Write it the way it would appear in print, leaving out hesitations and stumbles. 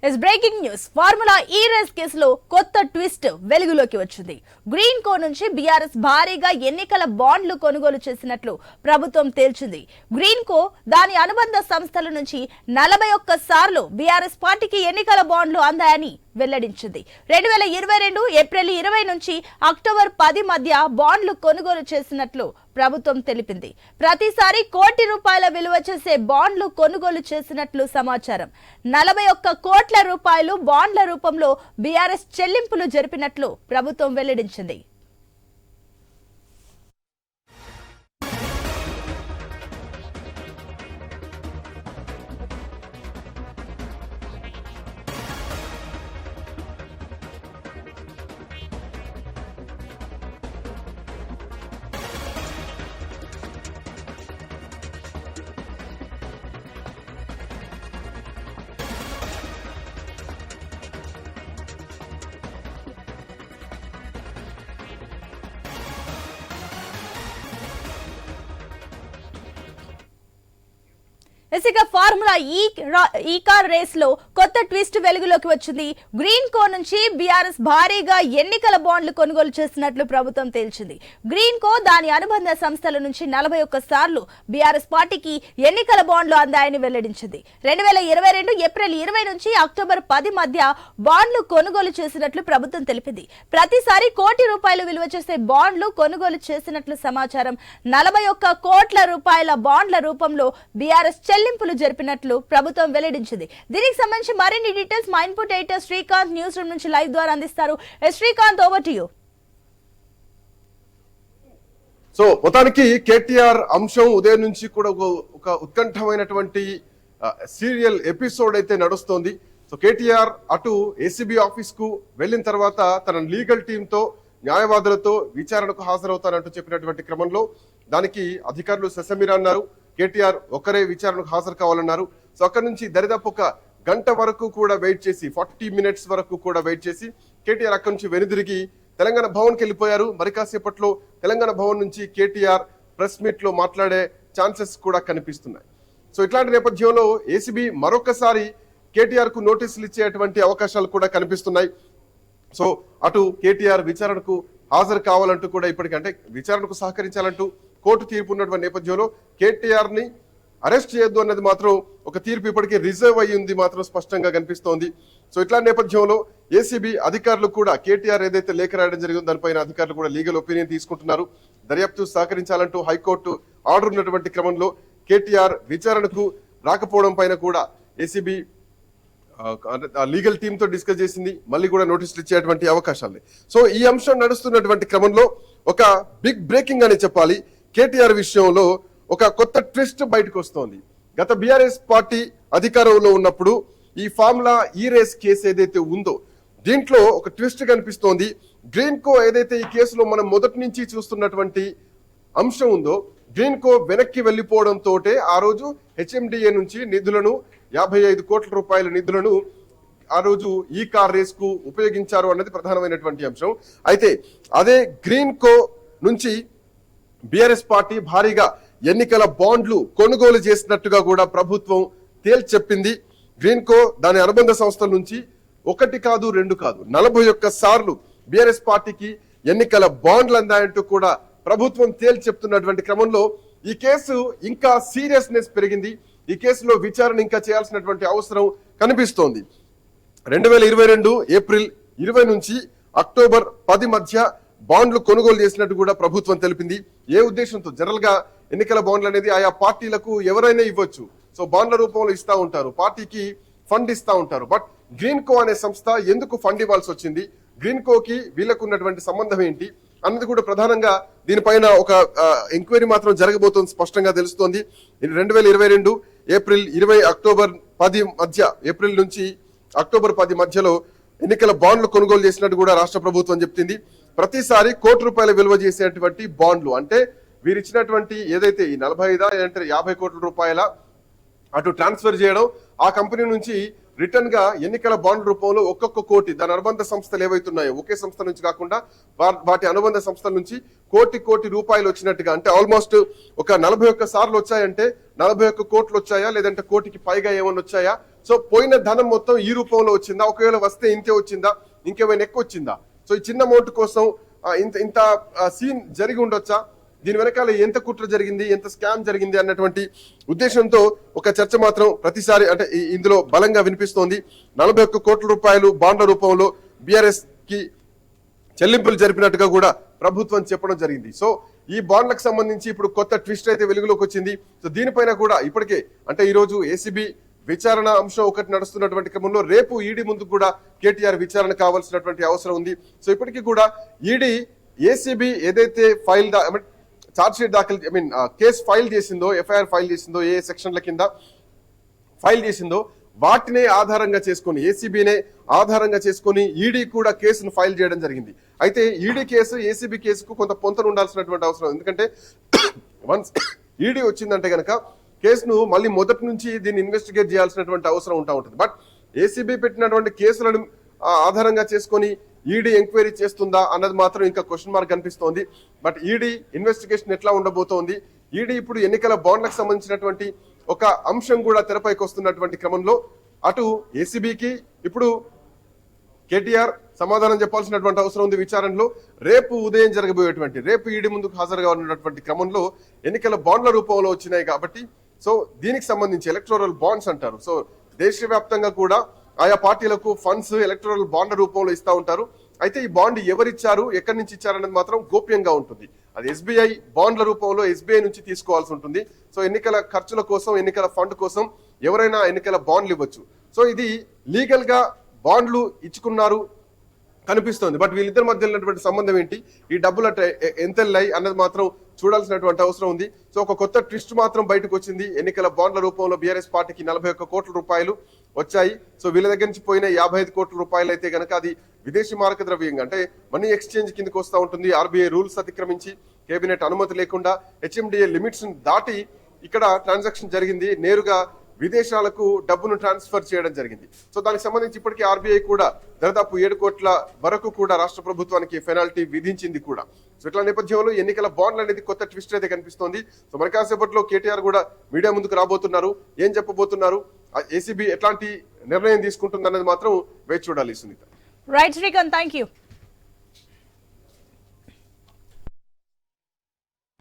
Breaking news. Formula ఈ race కేసులో కొత్త ట్విస్ట్ వెలుగులోకి వచ్చింది. గ్రీన్ కో నుంచి బీఆర్ఎస్ భారీగా ఎన్నికల బాండ్లు కొనుగోలు చేసినట్లు ప్రభుత్వం తేల్చింది. గ్రీన్ కో దాని అనుబంధ సంస్థల నుంచి 41 సార్లు బీఆర్ఎస్ పార్టీకి ఎన్నికల బాండ్లు అందాయని వెల్లడించింది. 2022 ఏప్రిల్ 20 నుంచి అక్టోబర్ 10 మధ్య బాండ్లు కొనుగోలు చేసినట్లు ప్రభుత్వం తెలిపింది. ప్రతిసారి కోటి రూపాయల విలువ చేసే బాండ్లు కొనుగోలు చేసినట్లు సమాచారం. 41 కోట్ల రూపాయలు బాండ్ల రూపంలో బీఆర్ఎస్ చెల్లింపులు జరిపినట్లు ప్రభుత్వం వెల్లడించింది. ఇక ఫార్ములా ఈ కార్ రేస్ లో కొత్త ట్విస్ట్ వెలుగులోకి వచ్చింది. గ్రీన్ కో నుంచి బీఆర్ఎస్ భారీగా ఎన్నికల బాండ్లు కొనుగోలు చేసినట్లు ప్రభుత్వం తేల్చింది. గ్రీన్ కో దాని అనుబంధ సంస్థల నుంచి 41 సార్లు బీఆర్ఎస్ పార్టీకి ఎన్నికల బాండ్లు అందాయని వెల్లడించింది. 2022 ఏప్రిల్ 20 నుంచి అక్టోబర్ 10 మధ్య బాండ్లు కొనుగోలు చేసినట్లు ప్రభుత్వం తెలిపింది. ప్రతిసారి కోటి రూపాయలు విలువ చేసే బాండ్లు కొనుగోలు చేసినట్లు సమాచారం. 41 కోట్ల రూపాయల బాండ్ల రూపంలో బీఆర్ఎస్ చెల్లింపులు జరిపినట్లు ప్రభుత్వం వెల్లడించింది. దీనికి సంబంధించి మరిన్ని డీటెయిల్స్ మా input editor Srikanth news room నుంచి లైవ్ ద్వారా అందిస్తారు. Srikanth, over to you. So మొత్తానికి కేటీఆర్ అంశం ఉదయం నుంచి కూడా ఒక ఉత్కంఠమైనటువంటి సీరియల్ ఎపిసోడ్ అయితే నడుస్తోంది. సో కేటీఆర్ అటు ఏసీబీ ఆఫీస్ కు వెళ్లిన తర్వాత తన లీగల్ టీమ్ తో న్యాయవాదులతో విచారణకు హాజరవుతారంటూ చెప్పినటువంటి క్రమంలో దానికి అధికారులు ససమిరా అన్నారు. కేటీఆర్ ఒక్కరే విచారణకు హాజరు కావాలన్నారు. సో అక్కడి నుంచి దరిదాపు 1 గంట వరకు కూడా వెయిట్ చేసి 40 మినిట్స్ వరకు కూడా వెయిట్ చేసి కేటీఆర్ అక్కడి నుంచి వెనుదిరిగి తెలంగాణ భవన్కి వెళ్ళిపోయారు. మరి కాసేపట్లో తెలంగాణ భవన్ నుంచి కేటీఆర్ ప్రెస్ మీట్ లో మాట్లాడే ఛాన్సెస్ కూడా కనిపిస్తున్నాయి. సో ఇట్లాంటి నేపథ్యంలో ఏసీబీ మరొకసారి కేటీఆర్ కు నోటీసులు ఇచ్చేటువంటి అవకాశాలు కూడా కనిపిస్తున్నాయి. సో అటు కేటీఆర్ విచారణకు హాజరు కావాలంటూ కూడా ఇప్పటికంటే విచారణకు సహకరించాలంటూ కోర్టు తీర్పు ఉన్నటువంటి నేపథ్యంలో కేటీఆర్ ని అరెస్ట్ చేయొద్దు అన్నది మాత్రం ఒక తీర్పు ఇప్పటికే రిజర్వ్ అయ్యింది మాత్రం స్పష్టంగా కనిపిస్తోంది. సో ఇట్లాంటి నేపథ్యంలో ఏసీబీ అధికారులు కూడా కేటీఆర్ ఏదైతే లేఖ రాయడం జరిగిందో దానిపైన అధికారులు కూడా లీగల్ ఒపీనియన్ తీసుకుంటున్నారు. దర్యాప్తు సహకరించాలంటూ హైకోర్టు ఆర్డర్ ఉన్నటువంటి క్రమంలో కేటీఆర్ విచారణకు రాకపోవడం పైన కూడా ఏసీబీ లీగల్ టీమ్ తో డిస్కస్ చేసింది. మళ్ళీ కూడా నోటీసులు ఇచ్చేటువంటి అవకాశాలు. సో ఈ అంశం నడుస్తున్నటువంటి క్రమంలో ఒక బిగ్ బ్రేకింగ్ అని చెప్పాలి. కేటీఆర్ విషయంలో ఒక కొత్త ట్విస్ట్ బయటకు వస్తోంది. గత బీఆర్ఎస్ పార్టీ అధికారంలో ఉన్నప్పుడు ఈ ఫార్ములా ఈ రేస్ కేసు ఏదైతే ఉందో దీంట్లో ఒక ట్విస్ట్ కనిపిస్తోంది. గ్రీన్ కో ఏదైతే ఈ కేసులో మనం మొదటి నుంచి చూస్తున్నటువంటి అంశం ఉందో గ్రీన్ కో వెనక్కి వెళ్లిపోవడంతో ఆ రోజు హెచ్ఎండిఏ నుంచి నిధులను 55 కోట్ల రూపాయల నిధులను ఆ రోజు ఈ కార్ రేస్ కు ఉపయోగించారు అన్నది ప్రధానమైనటువంటి అంశం. అయితే అదే గ్రీన్ కో నుంచి బీఆర్ఎస్ పార్టీ భారీగా ఎన్నికల బాండ్లు కొనుగోలు చేసినట్టుగా కూడా ప్రభుత్వం తేల్చెప్పింది. గ్రీన్ కో దాని అనుబంధ సంస్థల నుంచి 1 కాదు 2 కాదు 41 సార్లు బీఆర్ఎస్ పార్టీకి ఎన్నికల బాండ్లు అందాయంటూ కూడా ప్రభుత్వం తేల్చెప్తున్నటువంటి క్రమంలో ఈ కేసు ఇంకా సీరియస్నెస్ పెరిగింది. ఈ కేసులో విచారణ ఇంకా చేయాల్సినటువంటి అవసరం కనిపిస్తోంది. 2022 ఏప్రిల్ 20 నుంచి అక్టోబర్ 10 మధ్య బాండ్లు కొనుగోలు చేసినట్టు కూడా ప్రభుత్వం తెలిపింది. ఏ ఉద్దేశంతో? జనరల్ గా ఎన్నికల బాండ్లు అనేది ఆయా పార్టీలకు ఎవరైనా ఇవ్వచ్చు. సో బాండ్ల రూపంలో ఇస్తా ఉంటారు, పార్టీకి ఫండ్ ఇస్తా ఉంటారు. బట్ గ్రీన్ కో అనే సంస్థ ఎందుకు ఫండ్ ఇవ్వాల్సి వచ్చింది, గ్రీన్ కోకి వీళ్ళకు ఉన్నటువంటి సంబంధం ఏంటి అన్నది కూడా ప్రధానంగా దీనిపైన ఒక ఎంక్వైరీ మాత్రం జరగబోతోంది స్పష్టంగా తెలుస్తోంది. 2022 ఏప్రిల్ 20 అక్టోబర్ 10 మధ్య ఏప్రిల్ నుంచి అక్టోబర్ 10 మధ్యలో ఎన్నికల బాండ్లు కొనుగోలు చేసినట్టు కూడా రాష్ట్ర ప్రభుత్వం చెప్తుంది. ప్రతిసారి కోటి రూపాయల విలువ చేసేటువంటి బాండ్లు అంటే వీరిచ్చినటువంటి ఏదైతే ఈ 45 అంటే 50 కోట్ల రూపాయల అటు ట్రాన్స్ఫర్ చేయడం, ఆ కంపెనీ నుంచి రిటర్న్ గా ఎన్నికల బాండ్ రూపంలో 1 కోటి దాని అనుబంధ సంస్థలు ఏవైతున్నాయో ఒకే సంస్థ నుంచి కాకుండా వాటి అనుబంధ సంస్థల నుంచి కోటి రూపాయలు వచ్చినట్టుగా, అంటే ఆల్మోస్ట్ ఒక 41 సార్లు వచ్చాయంటే 41 కోట్లు వచ్చాయా లేదంటే కోటికి పైగా ఏమన్నా వచ్చాయా, సో పోయిన ధనం మొత్తం ఈ రూపంలో వచ్చిందా, ఒకవేళ వస్తే ఇంతే వచ్చిందా, ఇంకేమైనా ఎక్కువ వచ్చిందా, సో ఈ చిన్న అమౌంట్ కోసం ఇంత సీన్ జరిగి ఉండొచ్చా, దీని వెనకాల ఎంత కుట్ర జరిగింది, ఎంత స్కామ్ జరిగింది అన్నటువంటి ఉద్దేశంతో ఒక చర్చ మాత్రం ప్రతిసారి అంటే ఇందులో బలంగా వినిపిస్తోంది. 41 కోట్ల రూపాయలు బాండ్ల రూపంలో బీఆర్ఎస్ కి చెల్లింపులు జరిపినట్టుగా కూడా ప్రభుత్వం చెప్పడం జరిగింది. సో ఈ బాండ్లకు సంబంధించి ఇప్పుడు కొత్త ట్విస్ట్ అయితే వెలుగులోకి వచ్చింది. సో దీనిపైన కూడా ఇప్పటికే అంటే ఈ రోజు ఏసీబీ విచారణ అంశం ఒకటి నడుస్తున్నటువంటి క్రమంలో రేపు ఈడీ ముందు కూడా కేటీఆర్ విచారణ కావాల్సినటువంటి అవసరం ఉంది. సో ఇప్పటికీ కూడా ఈడీ ఏసీబీ ఏదైతే ఫైల్ చార్జ్ షీట్ దాఖలు కేసు ఫైల్ చేసిందో, ఎఫ్ఐఆర్ ఫైల్ చేసిందో, ఏ సెక్షన్ల కింద ఫైల్ చేసిందో వాటినే ఆధారంగా చేసుకొని ఏసీబీనే ఆధారంగా చేసుకొని ఈడీ కూడా కేసును ఫైల్ చేయడం జరిగింది. అయితే ఈడీ కేసు ఏసీబీ కేసుకు కొంత పొంతన ఉండాల్సినటువంటి అవసరం, ఎందుకంటే వన్స్ ఈడీ వచ్చిందంటే గనక కేసును మళ్ళీ మొదటి నుంచి దీన్ని ఇన్వెస్టిగేట్ చేయాల్సినటువంటి అవసరం ఉంటుంది. బట్ ఏసీబీ పెట్టినటువంటి కేసులను ఆధారంగా చేసుకొని ఈడీ ఎంక్వైరీ చేస్తుందా అన్నది మాత్రం ఇంకా క్వశ్చన్ మార్క్ కనిపిస్తోంది. బట్ ఈడీ ఇన్వెస్టిగేషన్ ఎట్లా ఉండబోతోంది, ఈడీ ఇప్పుడు ఎన్నికల బాండ్లకు సంబంధించినటువంటి ఒక అంశం కూడా తెరపైకి వస్తున్నటువంటి క్రమంలో అటు ఏసీబీకి ఇప్పుడు కేటీఆర్ సమాధానం చెప్పాల్సినటువంటి అవసరం ఉంది విచారణలో. రేపు ఉదయం జరగబోయేటువంటి రేపు ఈడీ ముందుకు హాజరుగా ఉన్నటువంటి క్రమంలో ఎన్నికల బాండ్ల రూపంలో వచ్చినాయి కాబట్టి సో దీనికి సంబంధించి ఎలక్టోరల్ బాండ్స్ అంటారు. సో దేశవ్యాప్తంగా కూడా ఆయా పార్టీలకు ఫండ్స్ ఎలక్టోరల్ బాండ్ల రూపంలో ఇస్తా ఉంటారు. అయితే ఈ బాండ్ ఎవరిచ్చారు, ఎక్కడి నుంచి ఇచ్చారనేది మాత్రం గోప్యంగా ఉంటుంది. అది ఎస్బీఐ బాండ్ల రూపంలో ఎస్బీఐ నుంచి తీసుకోవాల్సి ఉంటుంది. సో ఎన్నికల ఖర్చుల కోసం, ఎన్నికల ఫండ్ కోసం ఎవరైనా ఎన్నికల బాండ్లు ఇవ్వచ్చు. సో ఇది లీగల్ గా బాండ్లు ఇచ్చుకున్నారు కనిపిస్తోంది. బట్ వీళ్ళిద్దరి మధ్య ఉన్నటువంటి సంబంధం ఏంటి, ఈ డబ్బులు ఎంత వెళ్ళాయి అన్నది మాత్రం చూడాల్సినటువంటి అవసరం ఉంది. సో ఒక కొత్త ట్విస్ట్ మాత్రం బయటకు వచ్చింది. ఎన్నికల బాండ్ల రూపంలో బీఆర్ఎస్ పార్టీకి 41 కోట్ల రూపాయలు వచ్చాయి. సో వీళ్ళ దగ్గర నుంచి పోయిన 55 కోట్ల రూపాయలు అయితే కనుక అది విదేశీ మారక ద్రవ్యంగా అంటే మనీ ఎక్స్చేంజ్ కిందకి వస్తూ ఉంటుంది. ఆర్బీఐ రూల్స్ అతిక్రమించి కేబినెట్ అనుమతి లేకుండా హెచ్ఎండిఏ లిమిట్స్ దాటి ఇక్కడ ట్రాన్సాక్షన్ జరిగింది. నేరుగా విదేశాలకు డబ్బును ట్రాన్స్ఫర్ చేయడం జరిగింది. సో దానికి సంబంధించి ఇప్పటికీ ఆర్బీఐ కూడా దాదాపు 7 కోట్ల వరకు కూడా రాష్ట్ర ప్రభుత్వానికి పెనాల్టీ విధించింది కూడా. సో ఇట్లా నేపథ్యంలో ఎన్నికల బాండ్లు అనేది కొత్త ట్విస్ట్ అయితే కనిపిస్తోంది. సో మరి కాసేపట్లో కేటీఆర్ కూడా మీడియా ముందుకు రాబోతున్నారు. ఏం చెప్పబోతున్నారు, ఏసీబీ ఎట్లాంటి నిర్ణయం తీసుకుంటుంది అన్నది మాత్రం వేచి చూడాలి Sunitha. Right Srikanth, thank you.